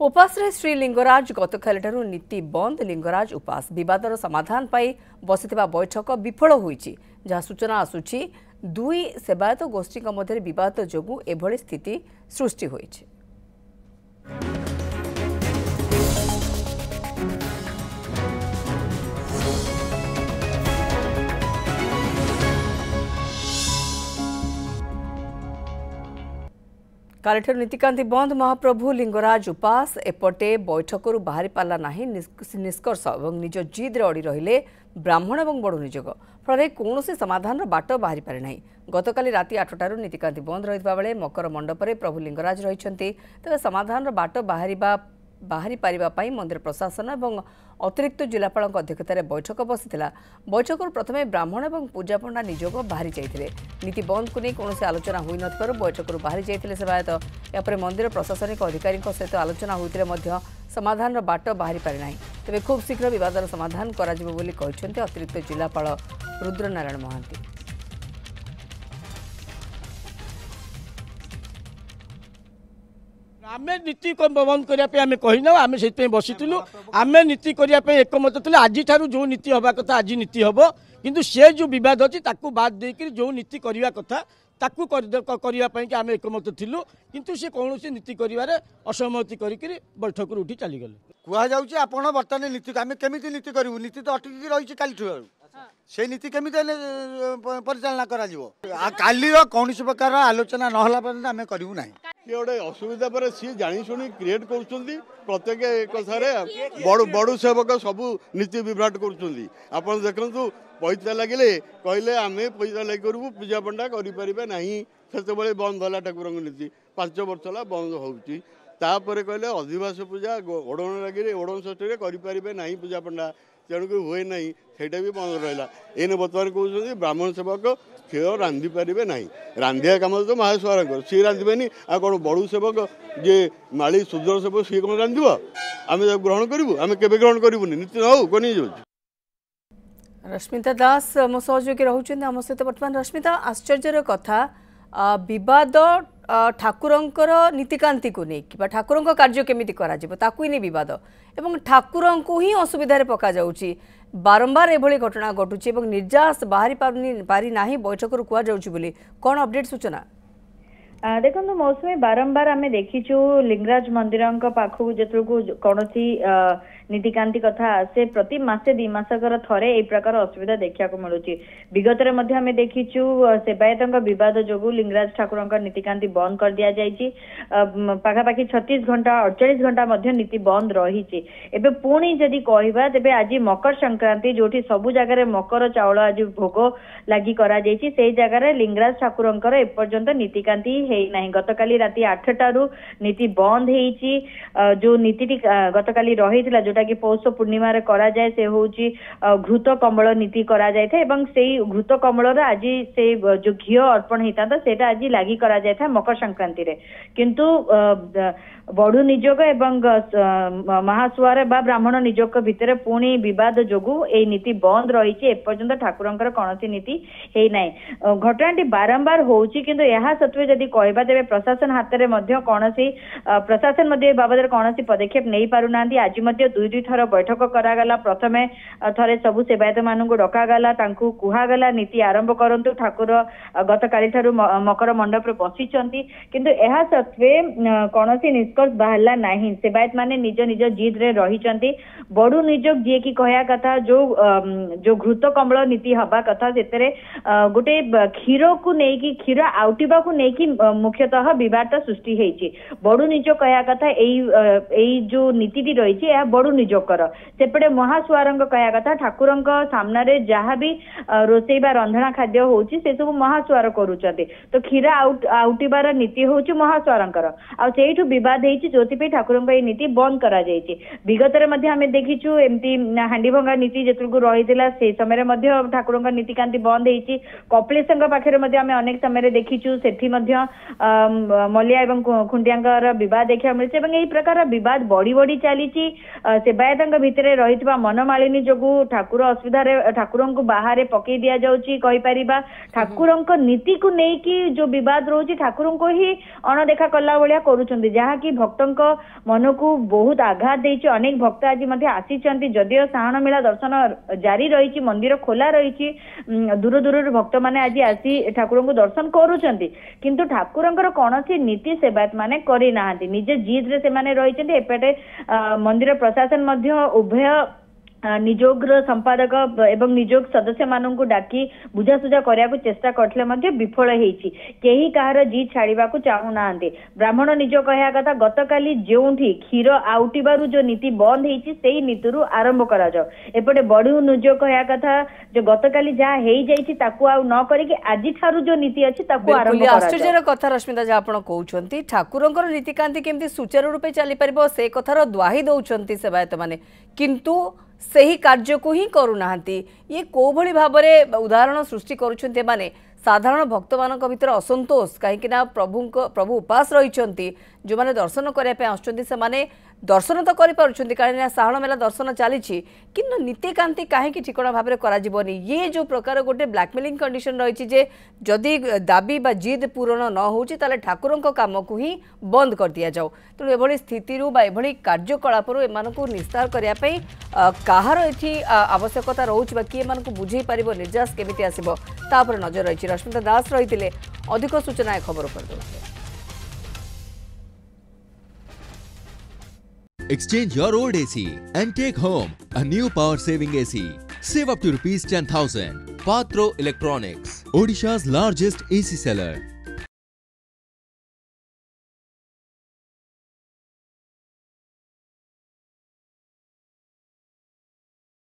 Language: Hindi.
उपास रे श्री लिंगराज गतकालिठारु नीति बंद लिंगराज उपास विवादर समाधान पाई बसिथिबा बैठक विफल होईछि जहा सूचना आसुछि दुई सेवायत गोष्ठी मध्य विवाद जोगु एभଳି स्थिति सृष्टि होईछि। कालिठारु नीतिकांति बंद महाप्रभु लिंगराज उपास एपटे बैठकरू बाहरी पाला नाही निष्कर्ष और निज जिद अड़ी रहिले ब्राह्मण और बड़ निजोग फल कौन समाधान बाट बाहरी पारे नाही। गतकाली राति 8टारू नीतिकांति बंद रहितबा बेले मकर मंडपरे प्रभु लिंगराज रहिछन्ति तेबे समाधान बाट बाहरी पारिबा पाई मंदिर प्रशासन और अतिरिक्त जिलापाल अध्यक्षतार बैठक बसीथिला। बैठक प्रथमे ब्राह्मण और पूजा पंडा निजोग बाहरी जाइथिले। नीति बंद को नहीं कौन आलोचना होई नथिबारु बैठक बाहरी जाइथिले सेवायत। यापर मंदिर प्रशासनिक अधिकारी सहित आलोचना होइतिले मध्य समाधान बाट बाहरी पारि नाही। तेबे खूब शीघ्र विवादर समाधान कराजिबो बोली कहिसन्ते अतिरिक्त जिलापाल रुद्रनारायण महांती। आमे नीति को बंद करने आम कहना आम से बसीलु आम नीति करने एकमत थे आज जो नीति हवा कथा आज नीति हम किंतु से जो बद अच्छी बाद देकर जो नीति करने कथा करने आम एकमत थिलु किंतु से कौन नीति कर असहमति कर बैठक उठी चलीगले कहुच्छे आप बर्तमान नीति आम केमी नीति करूँ नीति तो अटकी रही काली से नीति केमी परिचालना कर कौन प्रकार आलोचना नहला पर्यंत आम करूँ ना गोटे असुविधा पर सी जाशुणी क्रिएट कर प्रत्येक कथार बड़ सेवक सबू नीति विभ्राट कर देखु पैसा लगे कहले आम पैसा लगे करूँ पूजा पंडा करें से बंद है ठाकुर नीति 5 वर्ष है बंद होपर कहले अधिवास पूजा ओढ़ण लगे ओढ़ण षष्ठी करें ना पूजा पंडा तेणुक हुए ना ସେଇଟା भी बंद रहा। एने बर्तमान कहते ब्राह्मण सेवक क्षीर रांधि पारे ना रांधिया कम तो महास्वार सी रांधे आ कौन बड़ू सेवक जे माली सुदर सेवक सी कौन रांध आम ग्रहण करूँ आम के ग्रहण करूनी नीति न कौन रश्मिता दास मो सहयोगी रोचे आम सहित बर्तमान। रश्मिता आश्चर्यर कथा बद ठाकुरंकर नीतिकांति को नहीं ठाकुर कार्य केमी कर बद एवं ठाकुर को ही असुविधा पका जाउची बारंबार एभली घटना घटुची निर्जास बाहरी पारी नाही बैठक कहुली कौन अपडेट सूचना देखो मौसुमी बारंबार आम देखीचु लिंगराज मंदिर पाखक जो कौन नीतिकांति कथा आसे प्रति मासे 2 मासकर थरे ए प्रकार असुविधा देखा मिलूँ। विगत में देखीचु सेवायत बद जो लिंगराज ठाकुर नीतिकांति बंद कर दि जाइए पाखापाखि 36 घंटा 48 घंटा नीति बंद रही। एबे पुणी जदि कहवा तेबे आज मकर संक्रांति जो सबु जगार मकर चाउल आज भोग लगी करा से जगार लिंगराज ठाकुर एपर्यंत नीतिकांति है गतकाली राति 8टारू नीति बंद होईची जो नीति गतकाली रही जोटा कि पौष पूर्णिमा करा जाए से होची घृत कमल नीति करा जाए से घृत कमल आज से जो घी अर्पण होता सेटा आज लगी करा जाए था मकर संक्रांति रे किंतु बड़ू निजोग एवं महासुआर बा ब्राह्मण निजोग भितर पुणी बद जोगु ए नीति बंद रही एपर्यंत ठाकुरंकर कौन नीति है ना। घटनाटी बारंबार होची किंतु यह सत्वे जदि कहबा तेबे प्रशासन हाथ में कौन प्रशासन बाबद कौन पदक्षेप नहीं पारुना। आज 2 थर बैठक करागला प्रथमे थरे सबु सेवायत मानू डकागला कहगला नीति आरंभ करंतु ठाकुर गतकाली ठारू मकर मंडप बसिचंती किंतु यह सत्वे कौन निष्कर्ष बाहरला नहीं। सेवायत माने निज निज जिद रे रहिचंती बड़ू निजोग जी की कहया कथा जो घृत कमल नीति हवा कथा से गोटे क्षीर को लेकिन क्षीर आउटिबा को लेकिन मुख्यतः विवाद सृष्टि होती। बड़ू निज कहया कथा जो नीति रही है बड़ू निजोकर सेपटे महासुआरंग कहया कथा ठाकुर सामने जहाँ भी रोसई बा रंधना खाद्य होची से सब महासुआर करूचंती तो क्षीर आउटिबार नीति होची महासुआरंकर आ सेठु विवाद होती जो ठाकुर नीति बंद करा जायछि। विगत में आम देखीचु एमती हांडी भंगा नीति जो रही से समय ठाकुर नीतिकांति बंद होती। कपिलेश पाखे आम अनेक समय देखीचु सेठी मलिया एवं खुंडिया बद देखा मिलছে এবং এই প্রকার বিবাদ বড়ি বড়ি চালিছি। सेवायत भितर रही मनमालिनी जो ठाकुर असुविधा ठाकुर को बाहर पकई दि जापर ठाकुर नीति को लेकिन जो बद रोचे ठाकुर को ही अणदेखा कला भाया करुँच जहाँकि भक्तों मन को बहुत आघात देछि। अनेक भक्त आज मध्य आसीचंती जदियो साहण मेला दर्शन जारी रही मंदिर खोला रही दूर दूर भक्त मैंने आज आसी ठाकुर को दर्शन करुचंती किंतु ठाकुरंकर कौनसी नीति सेवायत माने करी नाहांती निज जिद रे से माने रहिचंती। एपटे मंदिर प्रशासन मध्य उभय निजोग संपादक एवं निजोग सदस्य मानू डाकी बुझासुझा करने चेष्टा करते विफल होती कहीं कहार जी छाड़ा चाहू ना। ब्राह्मण निज कहया कथा गतकाली जो क्षीर आउटारू जो नीति बंद होती नीति आरंभ करा जाओ। एपटे बड़ू निज कहया कथा जो गतकाली जहाँ हो न करिक आज ठारू जो नीति अच्छी आरंभ आश्चर्य कथा रश्मिता जहाँ आप कहते ठाकुरंकर नीतिकांति केमती सुचारू रूपे चली पार से कथार द्वाही दौरान सेवायत मैंने किंतु सही कार्य को ही करूना। ये को भली भाव में उदाहरण सृष्टि करुछन्ते माने साधारण भक्त मान भीतर असंतोष कहीं प्रभु उपास रही जो मैंने दर्शन करने आसुँच से दर्शन तो करें कारण साहण मेला दर्शन चली कि नीतिकांति कहीं ठिकणा भाव में कर ये जो प्रकार गोटे ब्लैकमेलिंग कंडीशन रही जे जदि दाबी बा जिद पूरण न हो ठाकुर काम को ही बंद कर दि जाऊ। तेणु एभली स्थिति एभली कार्यकलाप एमानकु निस्तार करने कहार ये आवश्यकता रोचे किए मानक बुझे पार निर्यास केमिति आसिबो ता पर नजर रही। रश्मिता दास रही अधिक सूचना खबर कर Exchange your old AC and take home a new power saving AC. Save up to ₹10,000. Patro Electronics, Odisha's largest AC seller.